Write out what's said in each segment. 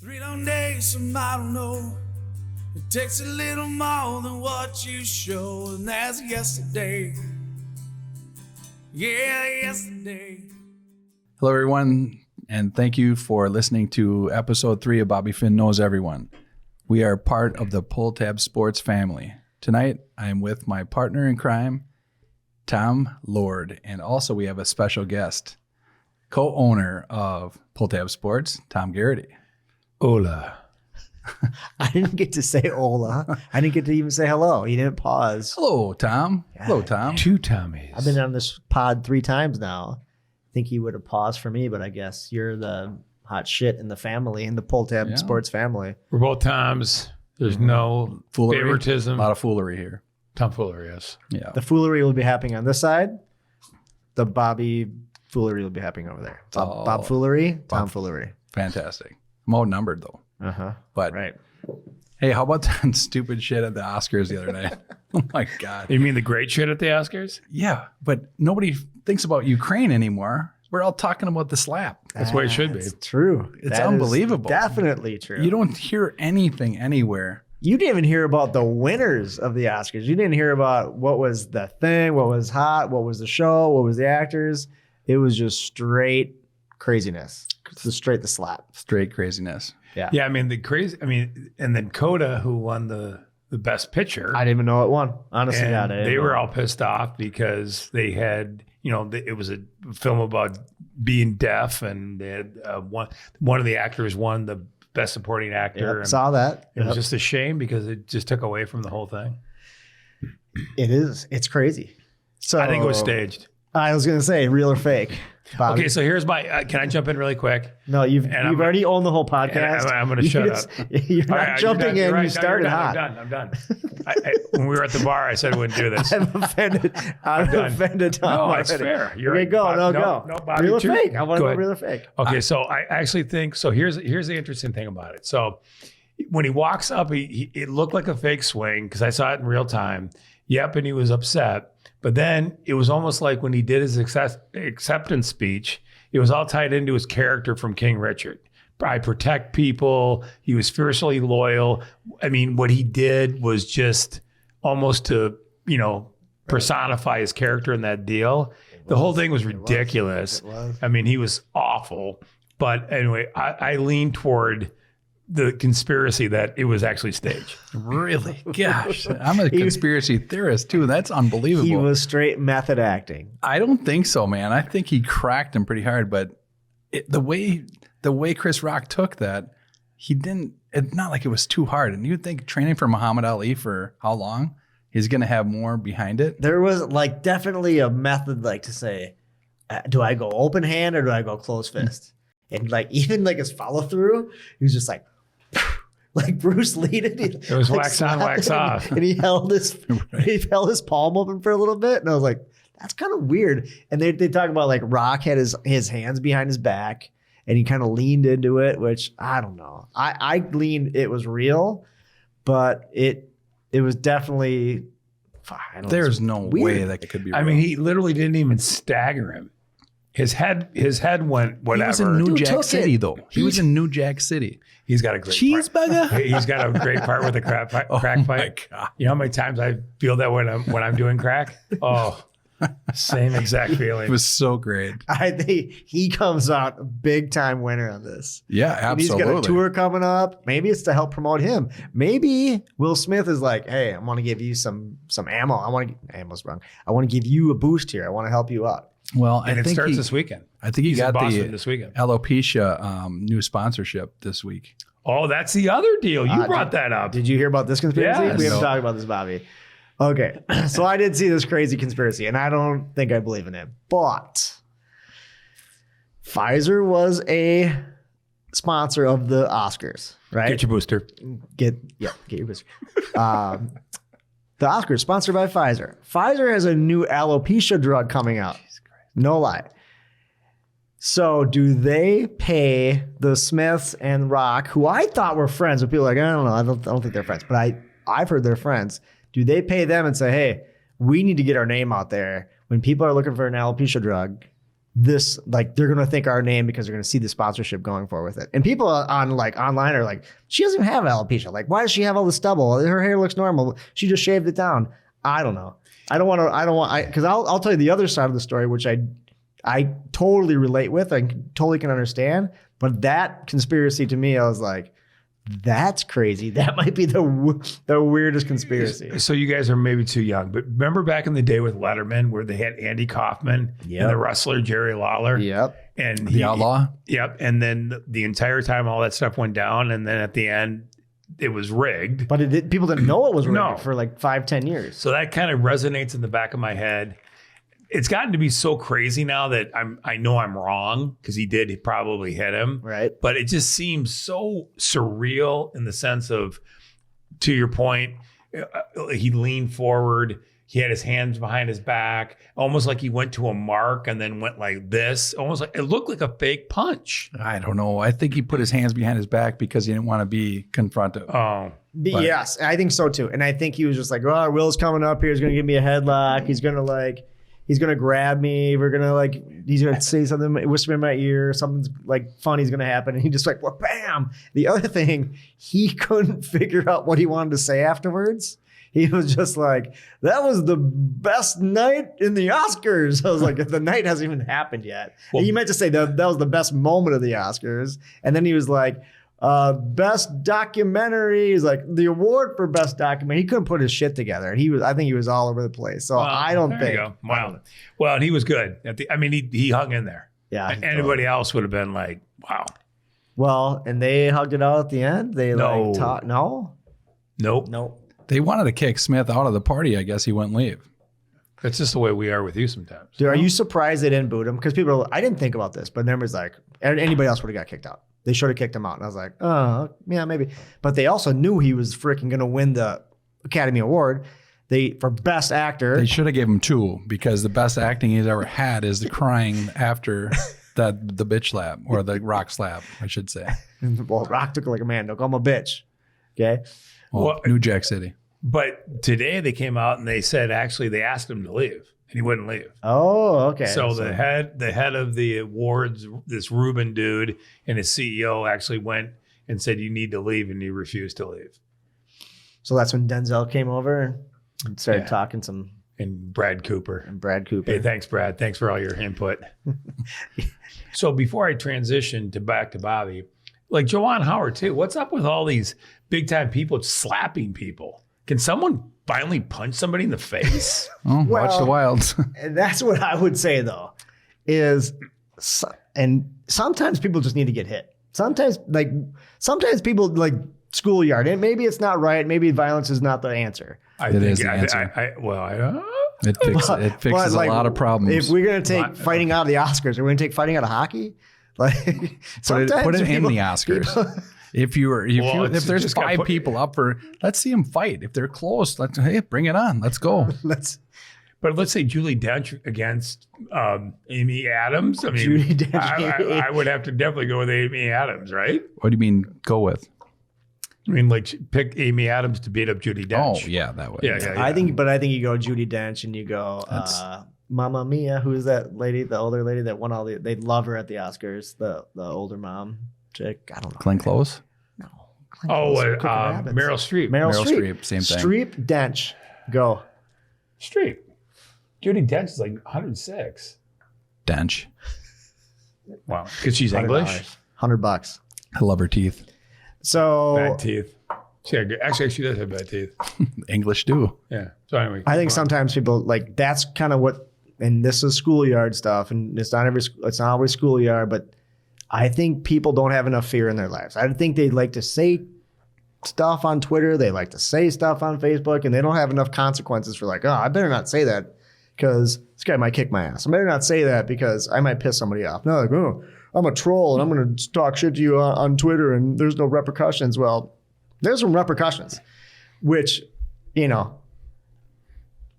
3 long days, some I don't know. It takes a little more than what you show, and that's yesterday. Yeah, yesterday. Hello, everyone, and thank you for listening to episode 3 of Bobby Finn Knows Everyone. We are part of the Pulltab Sports family. Tonight, I am with my partner in crime, Tom Lord, and also we have a special guest, co-owner of Pulltab Sports, Tom Garrity. Hola. I didn't get to say hola. I didn't get to even say hello. He didn't pause. Hello, Tom. Yeah. Hello, Tom. 2 Tommies. I've been on this pod 3 times now. I think he would have paused for me, but I guess you're the hot shit in the family, in the Pulltab Sports family. We're both Toms. There's no Foolery. favoritism. A lot of foolery here. Tom Foolery, yes. Yeah. The foolery will be happening on this side. The Bobby foolery will be happening over there. Bob Foolery, Tom Foolery. Fantastic. I'm outnumbered, though. Uh-huh. But Right. hey, how about that stupid shit at the Oscars the other night? Oh, my God. You mean the great shit at the Oscars? Yeah, but nobody thinks about Ukraine anymore. We're all talking about the slap. That's the way it should be. It's true. It's That is unbelievable. Definitely true. You don't hear anything anywhere. You didn't even hear about the winners of the Oscars. You didn't hear about what was the thing, what was hot, what was the show, what was the actors. It was just straight craziness. Straight the slap. Straight craziness. Yeah. Yeah, I mean, and then Coda, who won the best picture. I didn't even know it won. Honestly, and I didn't they know. were all pissed off because they had, it was a film about being deaf, and they had one of the actors won the best supporting actor. Yep, and saw that. It was just a shame because it just took away from the whole thing. It is. It's crazy. So I think it was staged. I was going to say real or fake. Bobby. Okay, so here's my. Can I jump in really quick? No, you've I'm- already owned the whole podcast. I'm going to shut up. You're not All right, jumping you're in. done. You started hot. I'm done. When we were at the bar, I said I wouldn't do this. I'm offended. I'm done. offended, Tom. No, it's already. fair. You're okay, right. go. Bob, No, no, go. no, Bobby, real or too. fake? I want to Go go ahead. real or fake. Okay, so I actually think so. Here's the interesting thing about it. So when he walks up, it looked like a fake swing because I saw it in real time. Yep, and he was upset. But then it was almost like when he did his acceptance speech, it was all tied into his character from King Richard. I protect people. He was fiercely loyal. I mean, what he did was just almost to, personify his character in that deal. The whole thing was ridiculous. It was. I mean, he was awful. But anyway, I lean toward the conspiracy that it was actually staged. Really? Gosh, I'm a conspiracy theorist, too. That's unbelievable. He was straight method acting. I don't think so, man. I think he cracked him pretty hard, but the way Chris Rock took that, he didn't. It's not like it was too hard. And you'd think training for Muhammad Ali for how long? He's going to have more behind it. There was definitely a method to say, do I go open hand or do I go closed fist? And even his follow through, he was just like Bruce Lee did. It was wax on, wax off. And he held his palm open for a little bit. And I was like, that's kind of weird. And they talk about Rock had his hands behind his back and he kind of leaned into it, which I don't know. I leaned it was real, but it was definitely There's no way that could be real. I mean, he literally didn't even stagger him. His head went whatever. He was in New Dude, Jack took City, it. though. He was in New Jack City. He's got a great Cheeseburger? part. He's got a great part with the crack pipe. Oh, my God. You know how many times I feel that when I'm doing crack? Oh, same exact feeling. It was so great. I think he comes out a big time winner on this. Yeah, And absolutely. he's got a tour coming up. Maybe it's to help promote him. Maybe Will Smith is like, hey, I want to give you some ammo. Ammo's wrong. I want to give you a boost here. I want to help you out. Well, And it starts this weekend. I think he He's got in Boston the this weekend. alopecia new sponsorship this week. Oh, that's the other deal. You brought that up. Did you hear about this conspiracy? Yes. We haven't No. talked about this, Bobby. Okay. So I did see this crazy conspiracy, and I don't think I believe in it. But Pfizer was a sponsor of the Oscars, right? Get your booster. Get your booster. The Oscars sponsored by Pfizer. Pfizer has a new alopecia drug coming out. No lie. So do they pay the Smiths and Rock, who I thought were friends, but people are like, I don't know, I don't think they're friends, but I've heard they're friends. Do they pay them and say, hey, we need to get our name out there when people are looking for an alopecia drug? this, like, they're going to think our name because they're going to see the sponsorship going for with it. And people on like online are like, she doesn't have alopecia. Like, why does she have all the stubble? Her hair looks normal. She just shaved it down. I don't know. Because I'll tell you the other side of the story, which I totally relate with. I totally can understand. But that conspiracy to me, I was like, that's crazy. That might be the weirdest conspiracy. So you guys are maybe too young, but remember back in the day with Letterman where they had Andy Kaufman and the wrestler Jerry Lawler? Yep. And The Outlaw? Yep. And then the entire time all that stuff went down, and then at the end, it was rigged. But people didn't know it was rigged No. for like 5-10 years. So that kind of resonates in the back of my head. It's gotten to be so crazy now that I know I'm wrong because he probably hit him. Right. But it just seems so surreal in the sense of, to your point, he leaned forward. He had his hands behind his back, almost like he went to a mark and then went like this. Almost like it looked like a fake punch. I don't know. I think he put his hands behind his back because he didn't want to be confronted. Oh, Yes, I think so too. And I think he was just like, oh, Will's coming up here. He's going to give me a headlock. He's going to grab me. We're going to he's going to say something, whisper in my ear. Something's like funny's going to happen. And he just like, well, bam. The other thing, he couldn't figure out what he wanted to say afterwards. He was just like, that was the best night in the Oscars. I was like, the night hasn't even happened yet. Well, he meant to say that was the best moment of the Oscars. And then he was like, best documentary. He's like, the award for best documentary. He couldn't put his shit together. I think he was all over the place. So I don't there think. you go. Wow. Well, and he was good. He hung in there. Yeah. Anybody else would have been like, wow. Well, and they hugged it out at the end. They No. No? Nope. They wanted to kick Smith out of the party. I guess he wouldn't leave. That's just the way we are with you sometimes. Dude, are you surprised they didn't boot him? Because I didn't think about this, but everybody's like, anybody else would have got kicked out. They should have kicked him out. And I was like, oh, yeah, maybe. But they also knew he was freaking going to win the Academy Award for Best Actor. They should have gave him 2 because the best acting he's ever had is the crying after the bitch slap or the rock slap, I should say. Well, Rock took it like a man. Don't call him a bitch. Okay. Well, New Jack City. But today they came out and they said actually they asked him to leave and he wouldn't leave. Oh, okay. So the head of the awards, this Rubin dude, and his CEO actually went and said you need to leave, and he refused to leave. So that's when Denzel came over and started talking some. And Brad Cooper. Hey, thanks, Brad. Thanks for all your input. So before I transition back to Bobby, like Joanne Howard too, what's up with all these big time people slapping people? Can someone finally punch somebody in the face? Oh, watch the Wilds. And that's what I would say though, and sometimes people just need to get hit. Sometimes people like schoolyard, and maybe it's not right. Maybe violence is not the answer. It is the answer. It fixes a lot of problems. If we're going to take fighting out of the Oscars, are we going to take fighting out of hockey? Like put it in the Oscars. If there's 5 people up for, let's see them fight. If they're close, bring it on. Let's go. But let's say Judi Dench against Amy Adams. I mean, Judi Dench. I would have to definitely go with Amy Adams, right? What do you mean go with? I mean, like pick Amy Adams to beat up Judi Dench. Oh, yeah, that way. Yeah. I think you go Judi Dench and you go Mamma Mia. Who is that lady? The older lady that won all the. They love her at the Oscars. The older mom chick. I don't know. Glenn Close. No. Meryl Streep. Meryl Streep. Same thing. Streep Dench. Go. Streep. Judi Dench is like 106. Dench. Wow. Because she's English. $100. I love her teeth. So Bad teeth. Actually, she does have bad teeth. English do. Yeah. So anyway. I think sometimes people like that's kind of what, and this is schoolyard stuff, and it's not always schoolyard, but I think people don't have enough fear in their lives. I think they like to say stuff on Twitter, they like to say stuff on Facebook, and they don't have enough consequences for like, oh, I better not say that because this guy might kick my ass. I better not say that because I might piss somebody off. No, like, oh, I'm a troll and I'm going to talk shit to you on Twitter and there's no repercussions. Well, there's some repercussions, which,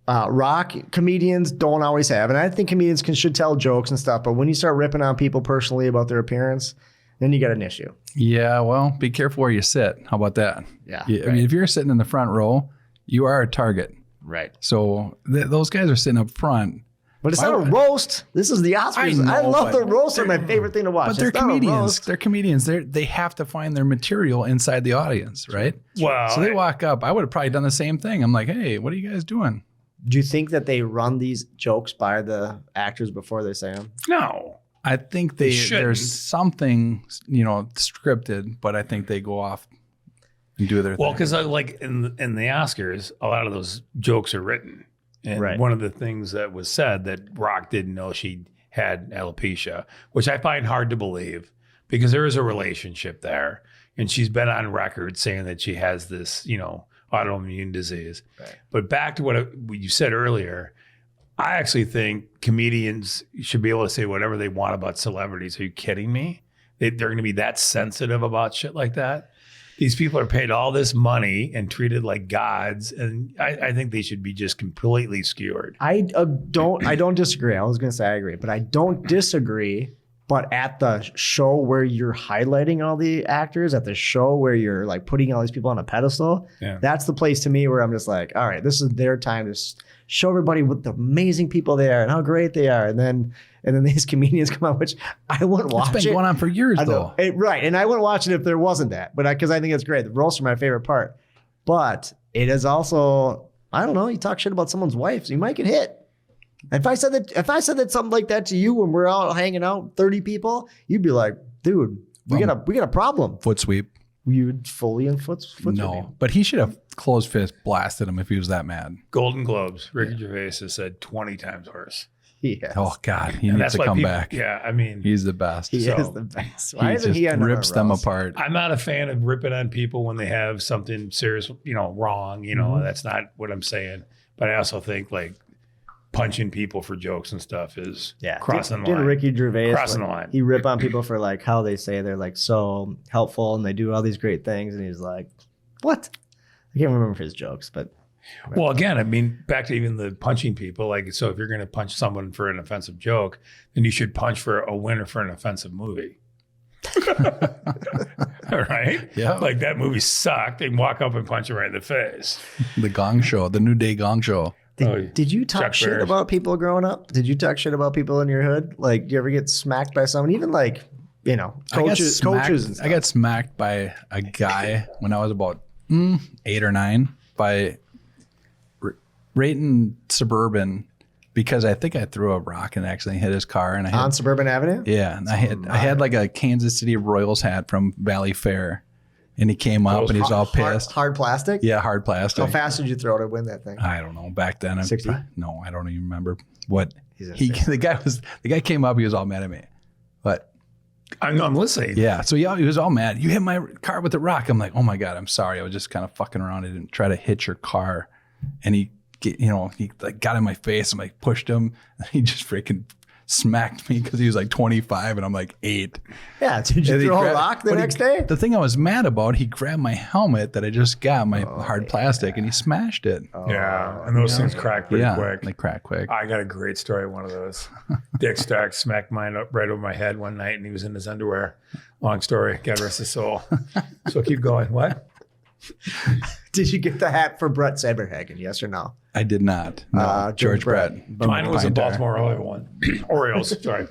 rock comedians don't always have. And I think comedians should tell jokes and stuff. But when you start ripping on people personally about their appearance, then you got an issue. Yeah, well, be careful where you sit. How about that? Yeah. I mean, if you're sitting in the front row, you are a target. Right. So those guys are sitting up front. But it's not a roast. This is the Oscars. I love the roasts. Are my favorite thing to watch. But they're comedians. They're comedians. They have to find their material inside the audience, right? Well, so they walk up. I would have probably done the same thing. I'm like, hey, what are you guys doing? Do you think that they run these jokes by the actors before they say them? No. I think there's something, scripted, but I think they go off and do their thing. Well, because like in the Oscars, a lot of those jokes are written. And one of the things that was said that Rock didn't know she had alopecia, which I find hard to believe because there is a relationship there. And she's been on record saying that she has this, autoimmune disease. Right. But back to what you said earlier, I actually think comedians should be able to say whatever they want about celebrities. Are you kidding me? They're going to be that sensitive about shit like that? These people are paid all this money and treated like gods, and I think they should be just completely skewered. I don't disagree. I was going to say I agree, but I don't disagree. But at the show where you're highlighting all the actors, at the show where you're like putting all these people on a pedestal, that's the place to me where I'm just like, all right, this is their time to show everybody what the amazing people they are and how great they are, and then these comedians come out, which I wouldn't watch. It's been going on for years, though. Right, and I wouldn't watch it if there wasn't that, but because I think it's great. The roasts are my favorite part, but it is also, I don't know, you talk shit about someone's wife, so you might get hit. If I said that something like that to you when we're out hanging out, 30 people, you'd be like, dude, we got a problem. Foot sweep. You'd fully in foot sweep. No, but he should have closed fist blasted him if he was that mad. Golden Globes, Ricky Gervais has said 20 times worse. Yes. Oh God, he needs to come back. Yeah, I mean, he's the best. He is the best. Why isn't he rips them apart? I'm not a fan of ripping on people when they have something serious, wrong. That's not what I'm saying. But I also think like punching people for jokes and stuff is crossing the line. Ricky Gervais crossing the line. He rip on people for like how they say they're like so helpful and they do all these great things, and he's like, what? I can't remember his jokes, but. Well, again, I mean, back to even the punching people. Like, so if you're going to punch someone for an offensive joke, then you should punch for a winner for an offensive movie. All right? Yeah. Like that movie sucked. They walk up and punch him right in the face. The Gong Show, the New Day Gong Show. Did you talk shit about people growing up? Did you talk shit about people in your hood? Like, do you ever get smacked by someone? Even like, coaches and stuff. I got smacked by a guy when I was about 8 or 9 by Rayton Suburban, because I think I threw a rock and accidentally hit his car. And on Suburban Avenue? Yeah. And I had like a Kansas City Royals hat from Valley Fair. And he came up and he was all pissed. Hard plastic? Yeah, hard plastic. How fast did you throw to win that thing? I don't know. Back then, 60? No, I don't even remember what the guy came up. He was all mad at me, but I'm listening. Yeah, so he was all mad. You hit my car with a rock. I'm like, oh my God, I'm sorry. I was just kind of fucking around. I didn't try to hit your car. And he like got in my face. I'm like pushed him. And he just freaking smacked me because he was like 25 and I'm like 8. Yeah, did you throw a rock the next day? The thing I was mad about, he grabbed my helmet that I just got, my hard plastic, and he smashed it. Yeah, and those things crack pretty quick. They crack quick. I got a great story of one of those. Dick Stark smacked mine up right over my head one night and he was in his underwear. Long story. God rest his soul. So keep going. What? Did you get the hat for Brett Saberhagen? Yes or no? I did not. No, George Brett. Mine was a Baltimore Oriole one. Orioles, sorry.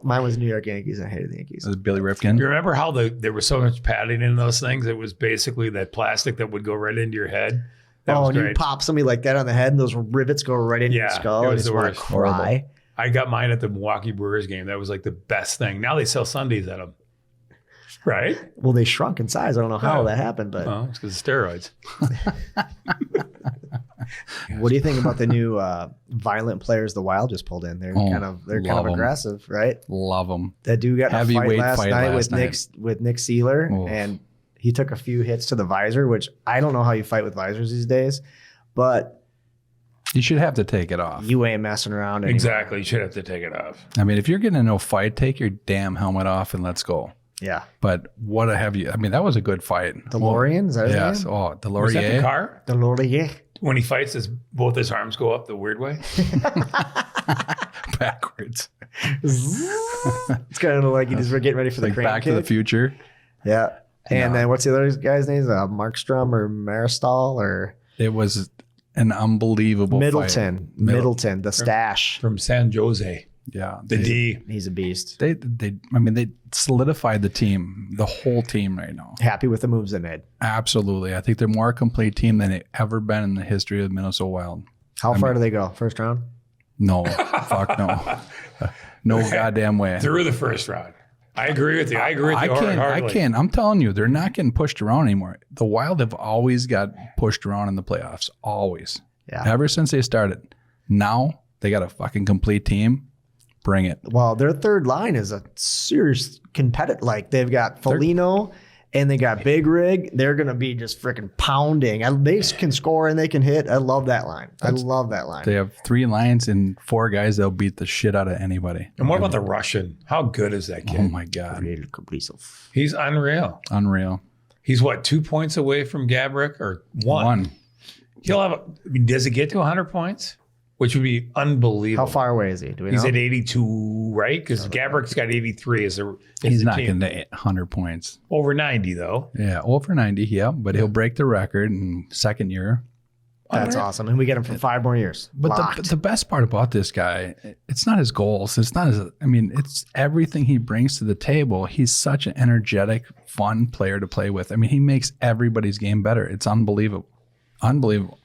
Mine was New York Yankees. I hated the Yankees. It was Billy Ripken. You remember how there was so much padding in those things? It was basically that plastic that would go right into your head. And you pop somebody like that on the head and those rivets go right into your skull. It was the worst. Cry. I got mine at the Milwaukee Brewers game. That was like the best thing. Now they sell Sundays at them. Right? Well, they shrunk in size. I don't know how that happened, but it's because of steroids. What do you think about the new violent players the Wild just pulled in? They're kind of aggressive, right? Love them. That dude got in a fight last night with Nick Seeler, Oof. and he took a few hits to the visor, which I don't know how you fight with visors these days, but you should have to take it off. You ain't messing around anymore. Exactly. You should have to take it off. I mean, if you're getting in a fight, take your damn helmet off and let's go. Yeah. But what have you? I mean, that was a good fight. DeLorean? Is that his yes. name? Oh, DeLorean. Was that the car? DeLorean. When he fights, both his arms go up the weird way? Backwards. It's kind of like he's getting ready for the like crane Back kick. to the Future. Yeah. And then what's the other guy's name? Markstrom or Maristal or? It was an unbelievable Middleton, fight. Middleton, the stash. From San Jose. Yeah. The D. He's a beast. They solidified the team, the whole team right now. Happy with the moves they made. Absolutely. I think they're more a complete team than they've ever been in the history of the Minnesota Wild. How far do they go? First round? No. Fuck no. No goddamn way. Through the first round. I agree with you. I can't. I'm telling you, they're not getting pushed around anymore. The Wild have always got pushed around in the playoffs. Always. Yeah. Ever since they started. Now they got a fucking complete team. Bring it. Well, their third line is a serious competitor. Like they've got Foligno and they got Big Rig. They're going to be just freaking pounding. They can score and they can hit. I love that line. I love that line. They have 3 lines and 4 guys that'll beat the shit out of anybody. And what about the Russian? How good is that kid? Oh my God. He's unreal. Unreal. He's what, 2 points away from Gabrick or one? He'll have, does it get to 100 points? Which would be unbelievable. How far away is he? Do we know? He's at 82, right? Because Gabrick's got 83 as a He's not getting to 100 points. Over 90, though. Yeah, over 90, yeah. But he'll break the record in second year. That's awesome. And we get him for 5 more years. But the best part about this guy, it's not his goals. It's not his, it's everything he brings to the table. He's such an energetic, fun player to play with. I mean, he makes everybody's game better. It's unbelievable. Unbelievable.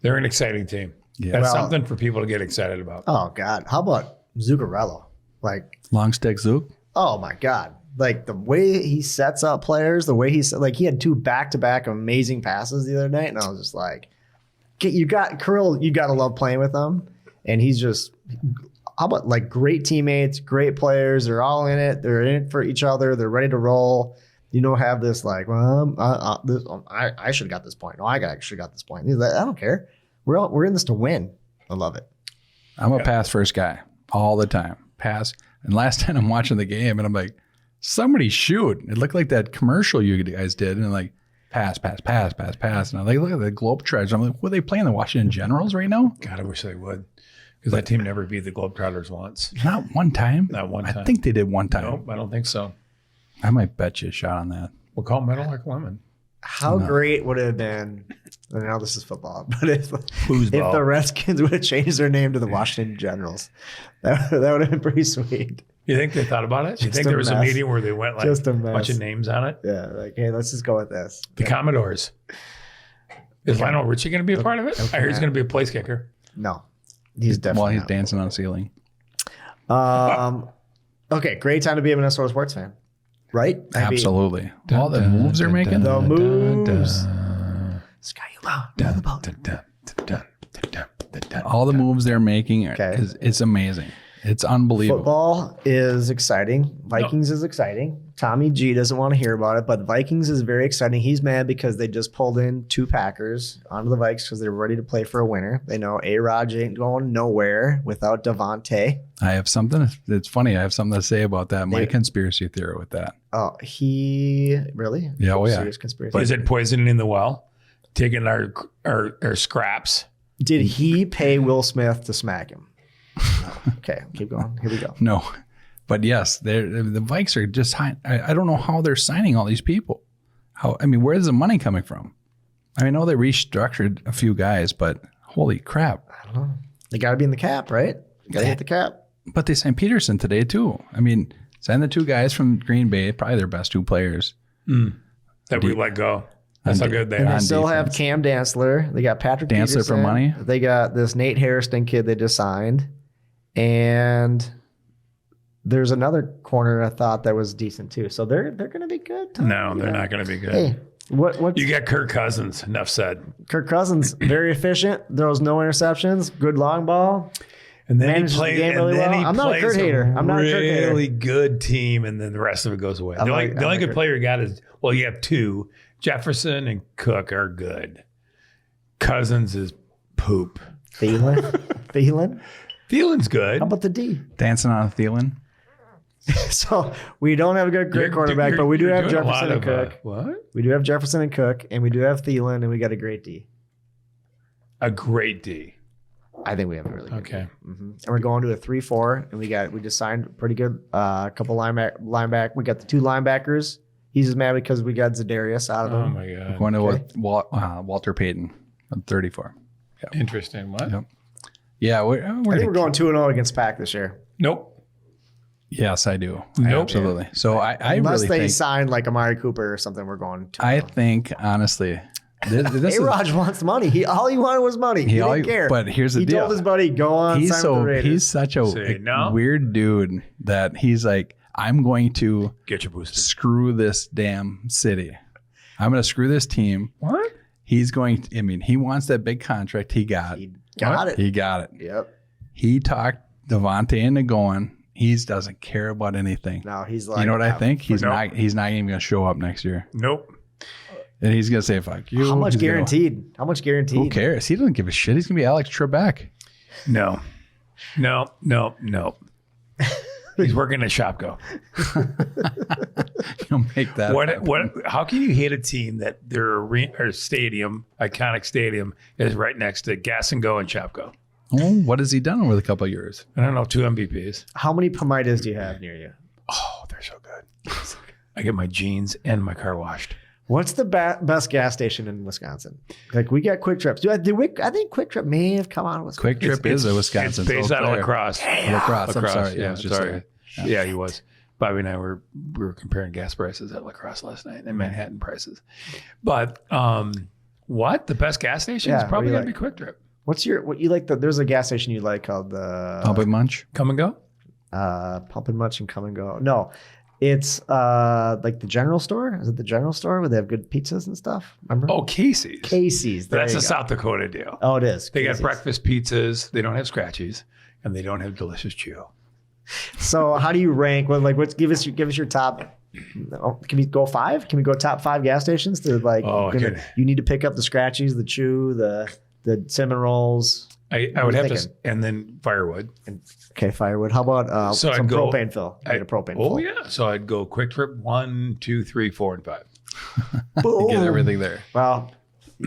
They're an exciting team. Yeah. That's something for people to get excited about. Oh, God. How about Zuccarello? Like, long stick Zook. Oh, my God. Like, the way he sets up players, the way he had 2 back-to-back amazing passes the other night. And I was just like, Kirill, you got to love playing with him. And he's just, how about like great teammates, great players. They're all in it. They're in it for each other. They're ready to roll. You don't have this like, well, I should have got this point. No, I actually got this point. He's like, I don't care. We're in this to win. I love it. I'm a pass first guy all the time. Pass. And last time I'm watching the game and I'm like, somebody shoot. It looked like that commercial you guys did. And like, pass. And I'm like, look at the Globetrotters. I'm like, what are they playing? The Washington Generals right now? God, I wish they would. Because that team never beat the Globetrotters once. Not one time. Not one time. I think they did one time. Nope, I don't think so. I might bet you a shot on that. We'll call metal like lemon. How great would it have been? I know this is football, but if Foosball. the Redskins would have changed their name to the Washington Generals, that would have been pretty sweet. You think they thought about it? You Just think a there was a mess. meeting where they went like Just a a bunch mess. of names on it? Yeah, like, hey, let's just go with this. The Commodores. Is Lionel Richie going to be a part of it? I heard he's going to be a place kicker. No, he's definitely While he's not. dancing on the ceiling. Okay, great time to be a Minnesota sports fan, right? I mean, Absolutely. All the moves they're making. the moves. All the moves they're making Okay. it's amazing. It's unbelievable. Football is exciting. Vikings is exciting. Tommy G doesn't want to hear about it, but Vikings is very exciting. He's mad because they just pulled in 2 Packers onto the Vikes because they're ready to play for a winner. They know A-Rod ain't going nowhere without Devontae. I have something. It's funny. I have something to say about that. My conspiracy theory with that. Oh, he really? Yeah, oh, yeah. Serious conspiracy. Is it poisoning in the well? Taking our scraps? Did he pay Will Smith to smack him? Okay, keep going. Here we go. No, but yes, the Vikes are just high. I don't know how they're signing all these people. Where's the money coming from? I know they restructured a few guys, but holy crap. I don't know. They got to be in the cap, right? Got to hit the cap. But they signed Peterson today too. Signed the 2 guys from Green Bay, probably their best 2 players. That we let go. That's how good they And are. they still defense. have Cam Dantzler. They got Patrick Dantzler Peterson. for money? They got this Nate Hairston kid they just signed. And there's another corner I thought that was decent too. So they're going to be good. Tom. No, they're not going to be good. Hey, what? You got Kirk Cousins. Enough said. Kirk Cousins, very efficient. Throws no interceptions. Good long ball. And then Manages he plays. the game really and then well. he I'm not a plays Kurt hater. I'm not a Kurt hater. really good team, and then the rest of it goes away. The only good player you got is you have 2. Jefferson and Cook are good. Cousins is poop. Thielen. Thielen's good. How about the D? Dancing on a Thielen. So we don't have a great quarterback, but we do have You're doing a Jefferson lot and of, Cook. what? We do have Jefferson and Cook, and we do have Thielen, and we got a great D. A great D. I think we have a really good Okay. D. And we're going to a 3-4, and we just signed pretty good couple lineback. We got the 2 linebackers. He's just mad because we got Zadarius out of Oh them. my God. Going to Walter Payton. I'm 34. Interesting. What? Yep. Yeah, we're I think we're going 2-0 against Pack this year. Nope. Yes, I do. Nope. Absolutely. So I Unless really they think, sign like Amari Cooper or something, we're going 2-0. I think honestly, this is A-Raj wants money. All he wanted was money. He didn't care. But here's the he deal. told his buddy, go on, sign with the Raiders. He's such a Say no. weird dude that he's like, I'm going to Get your booster. screw this damn city. I'm going to screw this team. What? He's going to, I mean, he wants that big contract he got. He got it. He got it. Yep. He talked Devontae into going. He doesn't care about anything. Now he's like, You know what I think? He's Nope. not even going to show up next year. Nope. And he's going to say, fuck you. How much He's gonna- guaranteed? How much guaranteed? Who cares? He doesn't give a shit. He's going to be Alex Trebek. No. He's working at Shopko. He'll make that happen. How can you hate a team that their arena or stadium, iconic stadium, is right next to Gas and Go and Shopko? Oh, what has he done over the couple of years? I don't know, 2 MVPs. How many Pomitas do you have near you? Oh, they're so good. I get my jeans and my car washed. What's the best gas station in Wisconsin? Like we got Quick Trips. I think Quick Trip may have come out of Wisconsin. Quick Trip is a Wisconsin. It's based so out of there. lacrosse. Lacrosse. I'm sorry. Yeah, I was just sorry. saying. Yeah, he was. Bobby and I were comparing gas prices at lacrosse last night and Manhattan prices. But what? The best gas station is Yeah, probably what going do to you be Quick Trip. There's a gas station you like called the Pump and Munch. Come and go? Pump and Munch and Come and Go. No, it's like the general store. Is it the general store where they have good pizzas and stuff? Remember? Oh, Casey's. Casey's. There That's you a go. South Dakota deal. Oh, it is. They Casey's. got breakfast pizzas. They don't have scratchies, and they don't have delicious chew. So how do you rank? Well, like, give us your top. Can we go 5? Can we go top 5 gas stations? To like, Oh, okay. you need to pick up the scratchies, the chew, the cinnamon rolls. I What would are you have to, thinking? and then firewood. Okay, firewood. How about So some I'd go- propane fill? Get a propane Oh fill. yeah. So I'd go Quick Trip 1, 2, 3, 4, and 5. Boom. Get everything there. Well,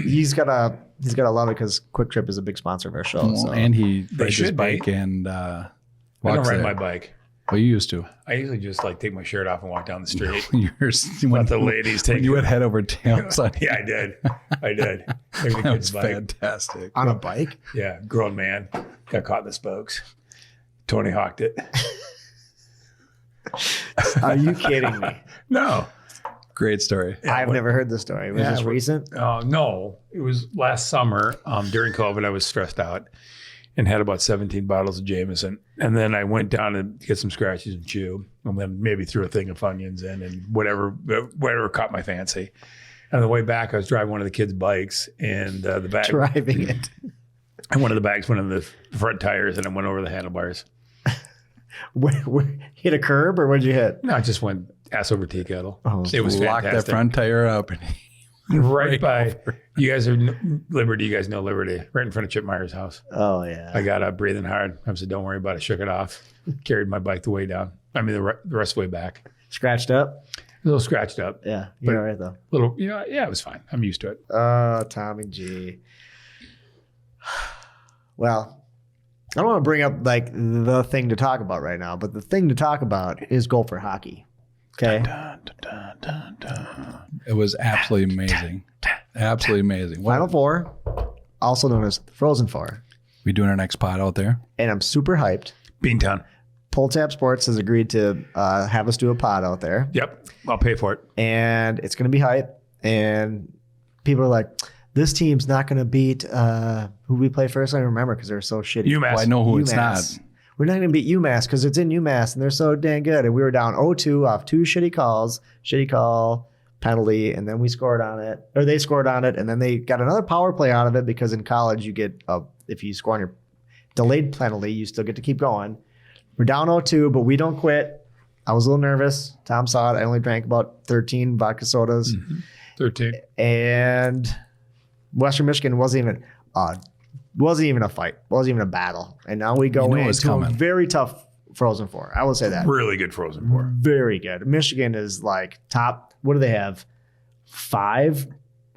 he's gotta love it because Quick Trip is a big sponsor of our show. Well, So. and he They rides his should be. bike and I don't walks ride there. my bike. Well, you used to. I usually just like take my shirt off and walk down the street. When Let the ladies take when you it. went head over tails. Yeah, I did. Maybe the That kid's was bike. fantastic. On a bike? Yeah, grown man got caught in the spokes. Tony hawked it. Are you kidding me? No. Great story. I've never heard this story. Was this recent? No, it was last summer. During COVID, I was stressed out and had about 17 bottles of Jameson. And then I went down to get some scratches and chew, and then maybe threw a thing of Funyuns in and whatever caught my fancy. And on the way back, I was driving one of the kids' bikes, and the bag Driving it. and one of the bags went in the front tires, and I went over the handlebars. Hit a curb or what'd you hit? No, I just went ass over tea kettle. Oh, It was Lock that fantastic. front tire up. Right by you guys are Liberty. You guys know Liberty, right in front of Chip Meyer's house. Oh yeah. I got up breathing hard. I said, "Don't worry about it." Shook it off. Carried my bike the way down. I mean, the rest of the way back. Scratched up? A little scratched up. Yeah. You're all right though. Little, yeah, it was fine. I'm used to it. Tommy G. Well, I don't want to bring up like the thing to talk about right now, but the thing to talk about is Gopher hockey. Okay. It was absolutely amazing. Absolutely amazing. Final Four, also known as the Frozen Four. We doing our next pod out there? And I'm super hyped. Beantown. Pulltab Sports has agreed to have us do a pod out there. Yep, I'll pay for it. And it's going to be hype. And people are like, this team's not going to beat who we play first. I don't remember because they're so shitty. UMass. Well, I know who it's UMass. not. We're not going to beat UMass because it's in UMass and they're so dang good. And we were down 0-2 off 2 shitty call, penalty, and then we scored on it. Or they scored on it, and then they got another power play out of it because in college you get, if you score on your delayed penalty, you still get to keep going. We're down 0-2, but we don't quit. I was a little nervous. Tom saw it. I only drank about 13 vodka sodas. 13. And Western Michigan wasn't even a fight. Wasn't even a battle. And now we go You knew it was into a coming. very tough Frozen Four. I will say that. Really good Frozen Four. Very good. Michigan is like top. What do they have? 5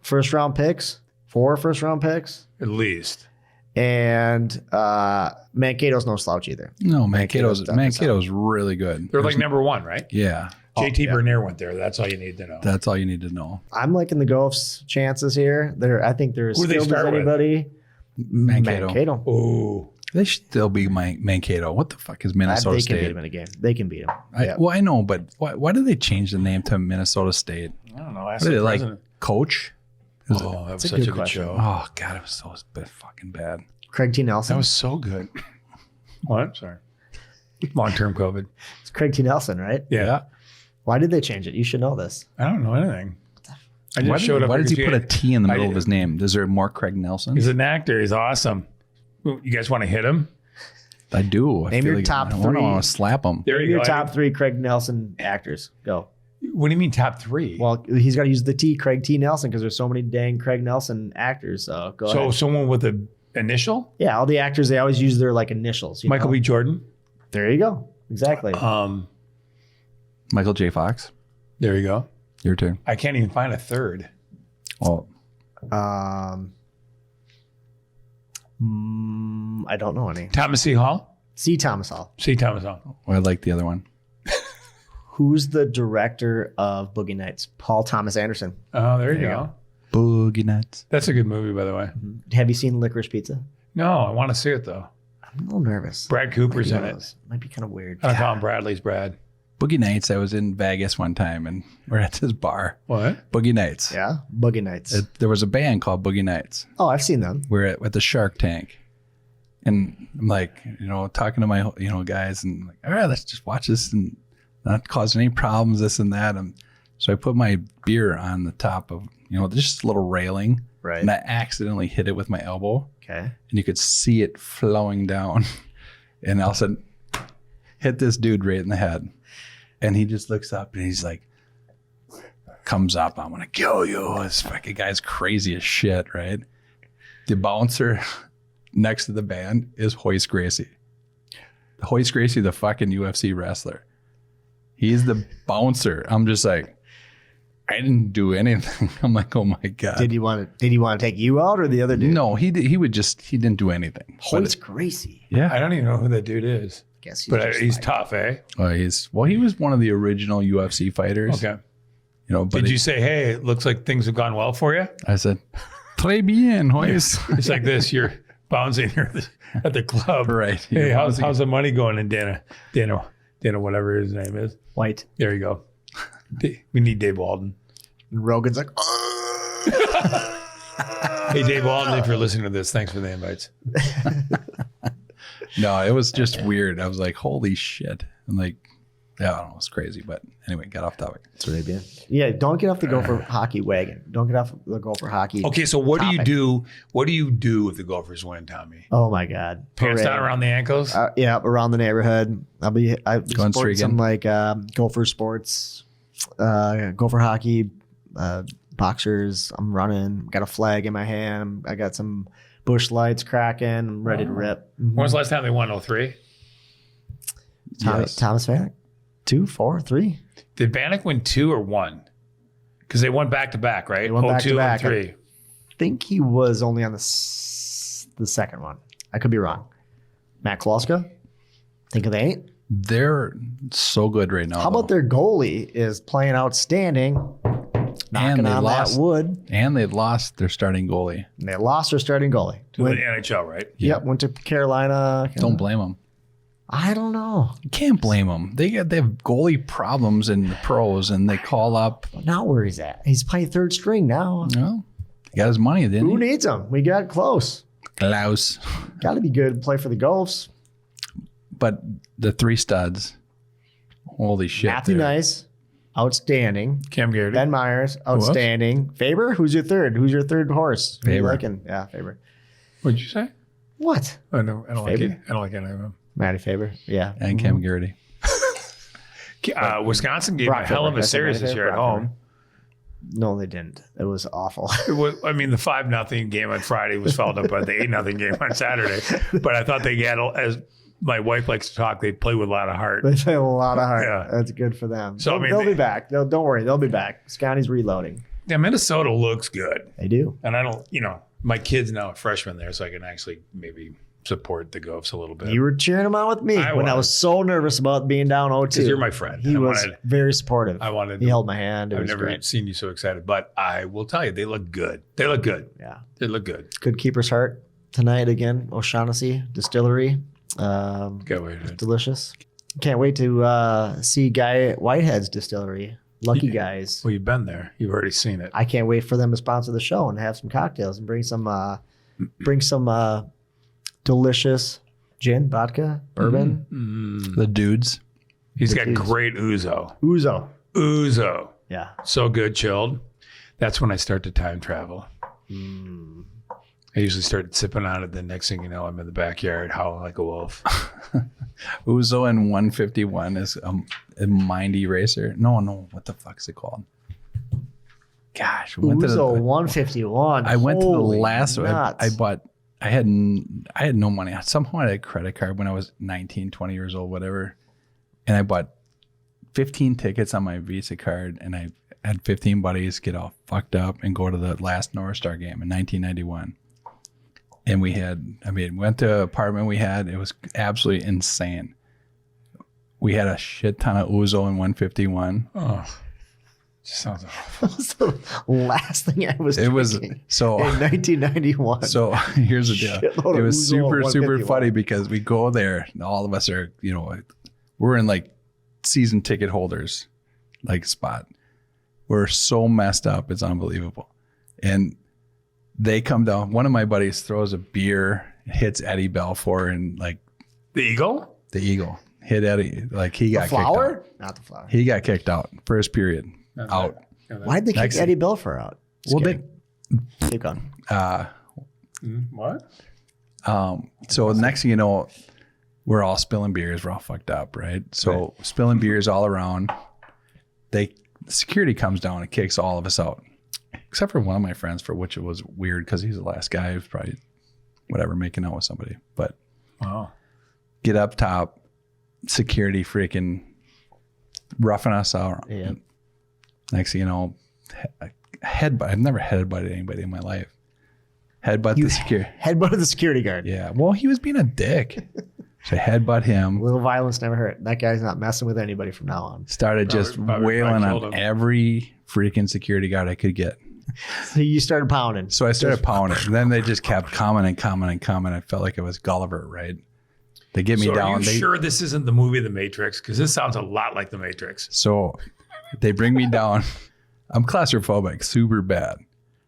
first-round picks? 4 first-round picks? At least. And Mankato's no slouch either. No, Mankato's Mankato's really good. They're like number 1, right? Yeah. JT Bernier went there. That's all you need to know. That's all you need to know. I'm liking the Gophs' chances here. I think they're as Who do they skilled as start with? anybody. Mankato. Oh, They should still be Mankato. What the fuck is Minnesota They State? can beat them in a game. They can beat them. Well, I know, but why did they change the name to Minnesota State? I don't know. What did it like coach? Oh, that was such a good show. Oh God, it was so fucking bad. Craig T. Nelson. That was so good. What? Sorry. Long-term COVID. It's Craig T. Nelson, right? Yeah. Why did they change it? You should know this. I don't know anything. I just Why, showed up. why does he because put a T in the middle I- of his name? Is there more Craig Nelson? He's an actor. He's awesome. You guys want to hit him? I do. I Name feel your like top I three. want to slap him. There you Your go. top 3 Craig Nelson actors. Go. What do you mean top 3? Well, he's got to use the T, Craig T. Nelson, because there's so many dang Craig Nelson actors. So go so ahead. someone with an initial? Yeah, all the actors, they always use their like initials. Michael B. Jordan? There you go. Exactly. Michael J. Fox. There you go. Your turn. I can't even find a third. Well, I don't know any. Thomas C. Hall? C. Thomas Hall. C. Thomas Hall. I like the other one. Who's the director of Boogie Nights? Paul Thomas Anderson. Oh, there you you go. Boogie Nights. That's a good movie, by the way. Have you seen Licorice Pizza? No, I want to see it, though. I'm a little nervous. Brad Cooper's in it. Might be kind of weird. I don't call him Bradley's Brad. Boogie Nights. I was in Vegas one time, and we're at this bar. What? Boogie Nights. Yeah, Boogie Nights. There was a band called Boogie Nights. Oh, I've seen them. We're at the Shark Tank, and I'm like, talking to my, guys, and like, all right, let's just watch this and not cause any problems, this and that. And so I put my beer on the top of, just a little railing, Right. and I accidentally hit it with my elbow, Okay. and you could see it flowing down, and all of a sudden hit this dude right in the head, and he just looks up and he's like, comes up, I'm gonna kill you. This fucking guy's crazy as shit, right? The bouncer next to the band is Hoist Gracie. Hoist Gracie, the fucking UFC wrestler. He's the bouncer. I'm just like, I didn't do anything. I'm like, oh my God. Did he want to take you out or the other dude? No, he didn't do anything. Hoist Gracie. Yeah. I don't even know who that dude is. Guess he's But just he's like- tough, eh? He was one of the original UFC fighters. Okay. But Did you say, hey, it looks like things have gone well for you? I said, très bien, Hoist. It's like this. You're bouncing here at the club. Right. Hey, You're how's bouncing. the money going in Dana, whatever his name is? White. There you go. We need Dave Walden. And Rogan's like, Hey, Dave Walden, if you're listening to this, thanks for the invites. No, it was just weird. I was like, holy shit. I'm like, I don't know, it was crazy. But anyway, got off topic. that's what they did. Yeah, don't get off the Gopher hockey wagon. Don't get off the Gopher hockey. Okay, so what do you topic. do? What do you do if the Gophers win, Tommy? Oh my God. Pants Parade. down around the ankles? Yeah, around the neighborhood. I'm Going supporting streaking. some like Gopher Sports, Gopher hockey, boxers. I'm running. Got a flag in my hand. I got some bush lights cracking. I'm ready to rip. When was the last time they won? 03? Yes. Thomas Vanek. 2, 4, 3. Did Bannock win 2 or 1? Because they won back to back, right? They won back to 02 back. and 3. I think he was only on the second one. I could be wrong. Matt Kloska. Think of the 8. They're so good right now. How about their goalie is playing outstanding, knocking they on lost. that wood. And they lost their starting goalie. And they lost their starting goalie. To the NHL, right? Yep, went to Carolina. Don't blame them. I don't know. You can't blame them. They have goalie problems in the pros, and they call up. Not where he's at. He's playing third string now. He got his money, didn't Who he? needs him? We got close. Klaus. Got to be good to play for the Gophs. But the 3 studs, holy shit. Matthew they're- Nice, outstanding. Cam Garrity. Ben Myers, outstanding. Faber, who's your third? Who's your third horse? Who you Faber. liking? Yeah, Faber. What'd you say? What? Oh, no, I don't like Faber? it. I don't like any of them. Matty Faber. Yeah. And Cam Garrity. Wisconsin gave Brock a hell of Faber. a series this year at Brock home. No, they didn't. It was awful. It was, the 5-0 game on Friday was followed up by the 8-0 game on Saturday. But I thought they had, as my wife likes to talk, they play with a lot of heart. They play a lot of heart. Yeah. That's good for them. So, I mean, they'll be back. Don't worry. They'll be back. Scotty's reloading. Yeah, Minnesota looks good. They do. And I don't, my kid's now a freshman there, so I can actually maybe support the Gophs a little bit. You were cheering him on with me when I was so nervous about being down 0-2. Because you're my friend. He was very supportive. He held my hand. I've never seen you so excited, but I will tell you, they look good. They look good. Yeah. They look good. Good keeper's heart tonight again. O'Shaughnessy Distillery. Delicious. Can't wait to see Guy Whitehead's Distillery. Lucky Guys. Well, you've been there. You've already seen it. I can't wait for them to sponsor the show and have some cocktails and bring some delicious gin, vodka, bourbon. The dudes. He's got great ouzo. Ouzo. Yeah. So good, chilled. That's when I start to time travel. I usually start sipping on it. The next thing you know, I'm in the backyard howling like a wolf. Ouzo and 151 is a mind eraser. No. What the fuck's it called? Gosh. Ouzo 151. I went to the last one. I had no money. Somehow I had a credit card when I was 19, 20 years old, whatever. And I bought 15 tickets on my Visa card, and I had 15 buddies get all fucked up and go to the last North Star game in 1991. And went to an apartment we had. It was absolutely insane. We had a shit ton of ouzo and 151. Oh, sounds awful. That was the last thing I was drinking so in 1991. So here's the deal. Shitload It of was ouzo super 151. funny because we go there. And all of us are, we're in like season ticket holders, like spot. We're so messed up. It's unbelievable. And they come down. One of my buddies throws a beer, hits Eddie Belfour, and like The Eagle? the Eagle hit Eddie. Like he got Flower? kicked out. Not the flower. He got kicked out first period. Out. Why'd they kick Next- Eddie Belfour out? Well, Keep going. What? So next thing you know, we're all spilling beers. We're all fucked up, right? So spilling beers all around. Security comes down and kicks all of us out, except for one of my friends, for which it was weird because he's the last guy who's probably making out with somebody. But Wow. get up top, security freaking roughing us out. Yeah. Next thing you know, headbutt. I've never headbutted anybody in my life. Headbutt the security. Headbutt of the security guard. Yeah. Well, he was being a dick. So I headbutt him. A little violence never hurt. That guy's not messing with anybody from now on. Started just wailing killed on him. every freaking security guard I could get. So you started pounding. So I started pounding. And then they just kept coming. I felt like it was Gulliver, right? They get me So down. are you sure this isn't the movie The Matrix? Because this sounds a lot like The Matrix. So they bring me down. I'm claustrophobic, super bad.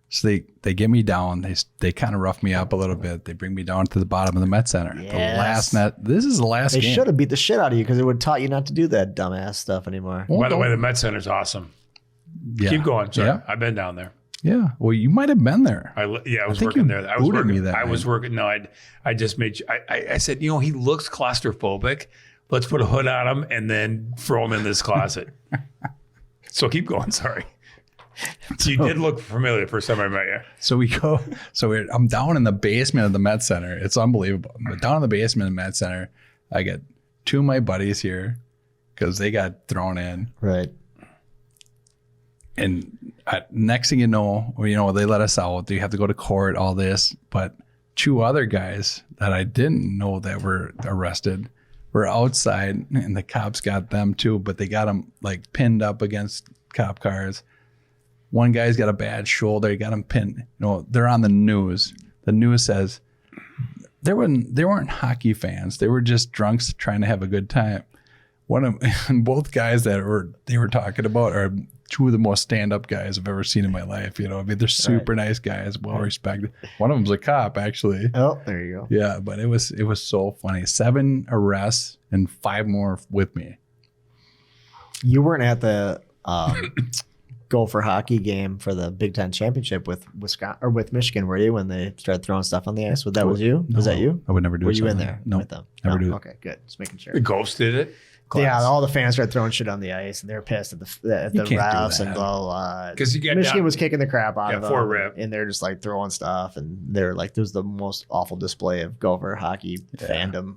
So they get me down. They kind of rough me up a little bit. They bring me down to the bottom of the Met Center. Yes. The last net. This is the last They game. should have beat the shit out of you because it would have taught you not to do that dumbass stuff anymore. Well, By the don't- way, the Met Center's awome. Yeah. Keep going. Sorry. Yeah. I've been down there. Yeah. Well, you might have been there. I was think working you there. I was booted working. me that I was night. working. No, I just made. I said, he looks claustrophobic. Let's put a hood on him and then throw him in this closet. So keep going. Sorry. You did look familiar the first time I met you. So we go. I'm down in the basement of the Met Center. It's unbelievable. But down in the basement of the Met Center, I get two of my buddies here because they got thrown in. Right. And next thing you know, they let us out. You have to go to court, all this. But two other guys that I didn't know that were arrested were outside, and the cops got them too. But they got them like pinned up against cop cars. One guy's got a bad shoulder. He got him pinned. They're on the news. The news says they weren't hockey fans. They were just drunks trying to have a good time. Both guys that they were talking about are two of the most stand-up guys I've ever seen in my life. They're super nice guys, well respected. One of them's a cop, actually. Oh, there you go. Yeah, but it was so funny. 7 arrests and 5 more with me. You weren't at the Gopher hockey game for the Big Ten championship with Wisconsin or with Michigan, were you, when they started throwing stuff on the ice? Was that you? Was that you? I would never do Were it. you in there No, with them? never do it. Okay, good. Just making sure. The Ghost did it. Yeah, all the fans started throwing shit on the ice, and they were pissed at the You can't do refs and that. blah blah. 'Cause you get Michigan down- was kicking the crap out Yeah, of them, for rip. and they're just like throwing stuff, and they're like, "This was the most awful display of Gopher hockey fandom."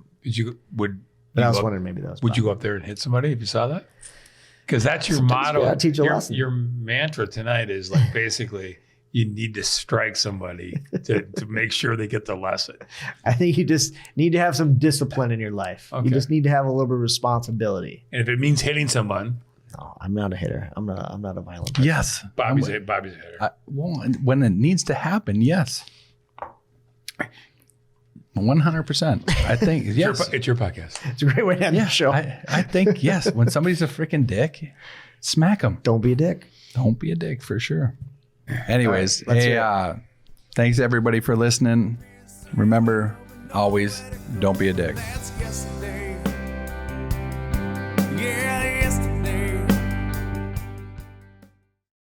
But I was wondering maybe that was. Would you go up there and hit somebody if you saw that? Because that's your motto. gotta teach a lesson. Your mantra tonight is like basically you need to strike somebody to make sure they get the lesson. I think you just need to have some discipline in your life. Okay. You just need to have a little bit of responsibility. And if it means hitting someone, No, I'm not a hitter. I'm not a violent person. Yes. Bobby's a hitter. Well, when it needs to happen, yes. 100%. I think, yes. It's your podcast. It's a great way to end the show. I think, yes. When somebody's a freaking dick, smack them. Don't be a dick. Don't be a dick for sure. Anyways, All right, hey, thanks everybody for listening. Remember, always don't be a dick. That's yesterday.